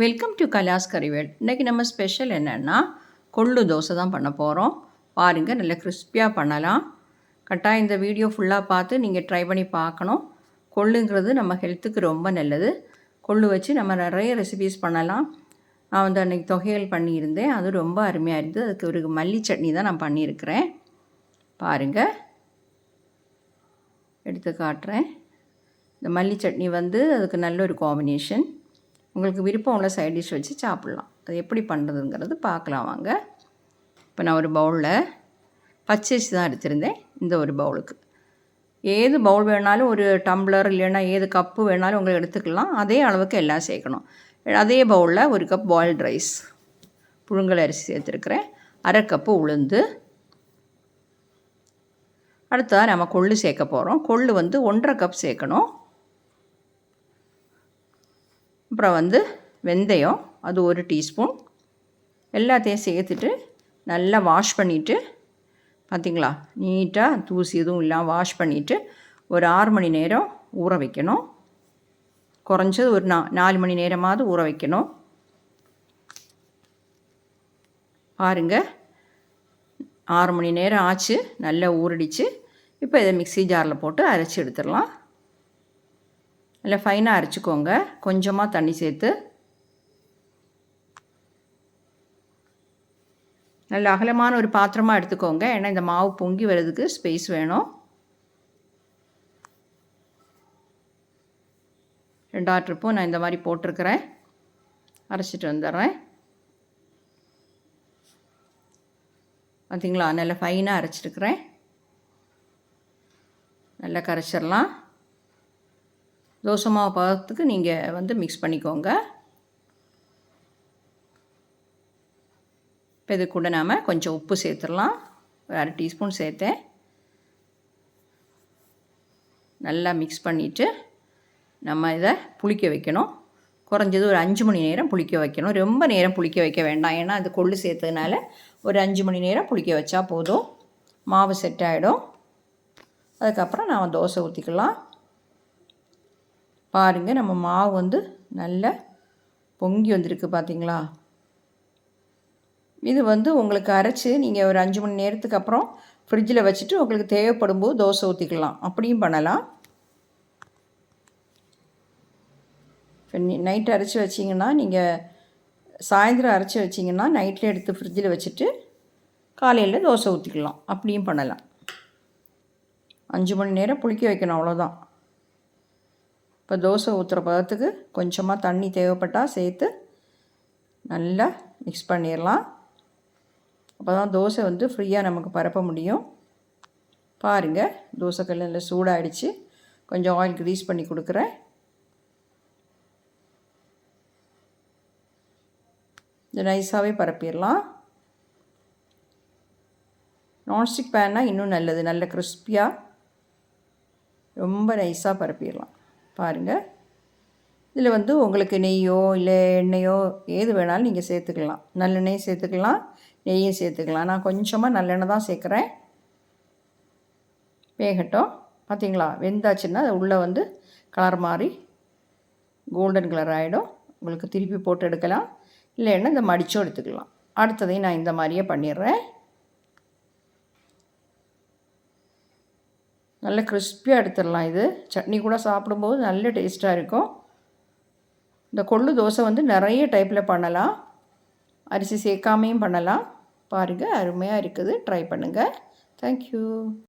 Welcome to கலாஸ் கறிவேல். இன்றைக்கி நம்ம special என்னென்னா கொள்ளு தோசை தான் பண்ண போகிறோம். பாருங்கள், நல்லா கிறிஸ்பியாக பண்ணலாம். கட்டாயம் இந்த வீடியோ ஃபுல்லாக பார்த்து நீங்கள் ட்ரை பண்ணி பார்க்கணும். கொள்ளுங்கிறது நம்ம ஹெல்த்துக்கு ரொம்ப நல்லது. கொள்ளு வச்சு நம்ம நிறைய ரெசிபீஸ் பண்ணலாம். நான் வந்து அன்றைக்கி தொகையல் பண்ணியிருந்தேன், அது ரொம்ப அருமையாக இருந்தது. அதுக்கு ஒரு மல்லி சட்னி தான் நான் பண்ணியிருக்கிறேன். பாருங்கள், எடுத்து காட்டுறேன். இந்த மல்லி சட்னி வந்து அதுக்கு நல்ல ஒரு காம்பினேஷன். உங்களுக்கு விருப்பம் உள்ள சைட் டிஷ் வச்சு சாப்பிட்லாம். அது எப்படி பண்ணுறதுங்கிறது பார்க்கலாம் வாங்க. இப்போ நான் ஒரு பவுலில் பச்சரிசி தான் எடுத்திருந்தேன். இந்த ஒரு பவுலுக்கு ஏது பவுல் வேணாலும், ஒரு டம்ளர் இல்லைன்னா ஏது கப்பு வேணாலும் உங்களுக்கு எடுத்துக்கலாம். அதே அளவுக்கு எல்லாம் சேர்க்கணும். அதே பவுலில் ஒரு கப் பாயில்டு ரைஸ், புழுங்கல் அரிசி சேர்த்துருக்குறேன். அரை கப்பு உளுந்து. அடுத்ததாக நம்ம கொள்ளு சேர்க்க போகிறோம். கொள்ளு வந்து 1.5 கப் சேர்க்கணும். அப்புறம் வந்து வெந்தயம், அது 1 டீஸ்பூன். எல்லாத்தையும் சேர்த்துட்டு நல்லா வாஷ் பண்ணிவிட்டு, பார்த்திங்களா, நீட்டாக தூசி எதுவும் இல்லாமல் வாஷ் பண்ணிவிட்டு ஒரு 6 மணி நேரம் ஊற வைக்கணும். குறைஞ்சது ஒரு 4 மணி நேரமாவது ஊற வைக்கணும். பாருங்கள், 6 மணி நேரம் ஆச்சு, நல்லா ஊறிடுச்சு. இப்போ இதை மிக்ஸி ஜாரில் போட்டு அரைச்சி எடுத்துடலாம். நல்லா ஃபைனாக அரைச்சிக்கோங்க. கொஞ்சமாக தண்ணி சேர்த்து நல்ல அகலமான ஒரு பாத்திரமாக எடுத்துக்கோங்க. ஏன்னா இந்த மாவு பொங்கி வர்றதுக்கு ஸ்பேஸ் வேணும். 2 ட்ரிப்பும் நான் இந்த மாதிரி போட்டிருக்கிறேன். அரைச்சிட்டு வந்துடுறேன். பார்த்திங்களா, நல்லா ஃபைனாக அரைச்சிருக்கிறேன். நல்லா கரைச்சிடலாம். தோசை மாவு பதத்துக்கு நீங்கள் வந்து மிக்ஸ் பண்ணிக்கோங்க. இப்போ இது கூட நாம் கொஞ்சம் உப்பு சேர்த்துடலாம். ஒரு 1/2 டீஸ்பூன் சேர்த்தேன். நல்லா மிக்ஸ் பண்ணிவிட்டு நம்ம இதை புளிக்க வைக்கணும். குறைஞ்சது ஒரு 5 மணி நேரம் புளிக்க வைக்கணும். ரொம்ப நேரம் புளிக்க வைக்க வேண்டாம். ஏன்னா அது கொள்ளு சேர்த்ததுனால ஒரு 5 மணி நேரம் புளிக்க வச்சா போதும். மாவு செட் ஆகிடும். அதுக்கப்புறம் நாம் தோசை ஊற்றிக்கலாம். பாருங்கள், நம்ம மாவு வந்து நல்லா பொங்கி வந்திருக்கு, பார்த்திங்களா. இது வந்து உங்களுக்கு அரைச்சி நீங்கள் ஒரு 5 மணி நேரத்துக்கு அப்புறம் ஃப்ரிட்ஜில் வச்சுட்டு உங்களுக்கு தேவைப்படும் போது தோசை ஊற்றிக்கலாம். அப்படியும் பண்ணலாம். இப்போ நைட்டு அரைச்சி வச்சிங்கன்னா, நீங்கள் சாயந்தரம் அரைச்சி வச்சிங்கன்னா நைட்டில் எடுத்து ஃப்ரிட்ஜில் வச்சுட்டு காலையில் தோசை ஊற்றிக்கலாம். அப்படியும் பண்ணலாம். 5 மணி நேரம் புளிக்க வைக்கணும், அவ்வளோதான். இப்போ தோசை ஊற்றுற பதத்துக்கு கொஞ்சமாக தண்ணி தேவைப்பட்டால் சேர்த்து நல்லா மிக்ஸ் பண்ணிடலாம். அப்போ தான் தோசை வந்து ஃப்ரீயாக நமக்கு பரப்ப முடியும். பாருங்கள், தோசைக்கல் நல்லா சூடாகிடுச்சு. கொஞ்சம் ஆயில் க்ரீஸ் பண்ணி கொடுக்குறேன். இது நைஸாகவே பரப்பிடலாம். நான்ஸ்டிக் பேன்னா இன்னும் நல்லது. நல்ல கிறிஸ்பியாக ரொம்ப நைஸாக பரப்பிடலாம். பாருங்கள், இதில் வந்து உங்களுக்கு நெய்யோ இல்லை எண்ணெயோ ஏது வேணாலும் நீங்கள் சேர்த்துக்கலாம். நல்லெண்ணெயும் சேர்த்துக்கலாம், நெய்யும் சேர்த்துக்கலாம். நான் கொஞ்சமாக நல்லெண்ணெய் தான் சேர்க்குறேன். வேகட்டும். பார்த்திங்களா, வெந்தாச்சுன்னா அது உள்ளே வந்து கலர் மாறி கோல்டன் கலர் ஆகிடும். உங்களுக்கு திருப்பி போட்டு எடுக்கலாம், இல்லைன்னா இந்த மடிச்சும் எடுத்துக்கலாம். அடுத்ததையும் நான் இந்த மாதிரியே பண்ணிடுறேன். நல்ல கிறிஸ்பியாக எடுத்துடலாம். இது சட்னி கூட சாப்பிடும்போது நல்ல டேஸ்ட்டாக இருக்கும். இந்த கொள்ளு தோசை வந்து நிறைய டைப்பில் பண்ணலாம். அரிசி சேர்க்காமையும் பண்ணலாம். பாருங்கள், அருமையாக இருக்குது. ட்ரை பண்ணுங்கள். தேங்க்யூ.